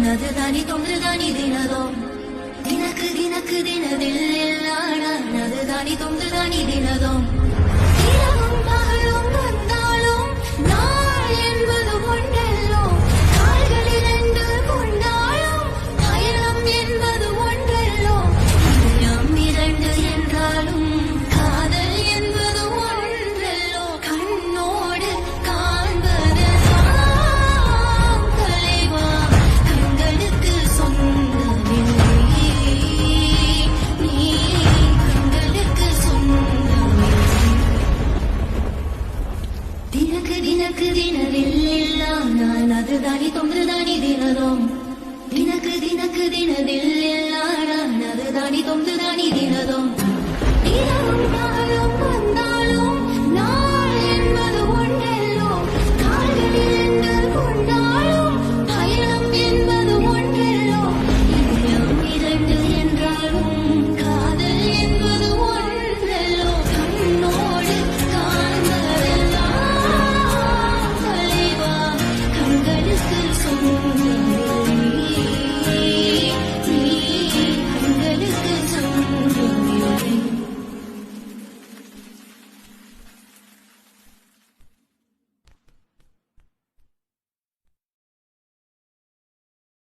அதுதானி தொன்றுதானி தினதும் தினக்கு தினக்கு தினதில் எல்லாம் அதுதானி தொன்றுதானி தினதும் இரவும் பகலும் வந்தாலும் நாள் என்பது ஒன்றல்லோ கால்கள் இரண்டு கொண்டாலும் பயணம் என்பது ஒன்றல்லோ இதயம் இரண்டு என்றாலும் காதல் என்பது ஒன்றல்லோ கண்ணோடு காண்பது தலைவா கண்களுக்கு சொந்தமில்லை நீ கண்களுக்கு சொந்தமில்லை தினக்கு தினக்கு தினதில் எல்லாம் நான் அதுதானி தொன்றுதானி தினதும் தினக்கு தினக்கு தினதில் எல்லாம் நான் அதுதானி தொன்றுதானி தினதும் இரவும் பகலும் வந்தாலும்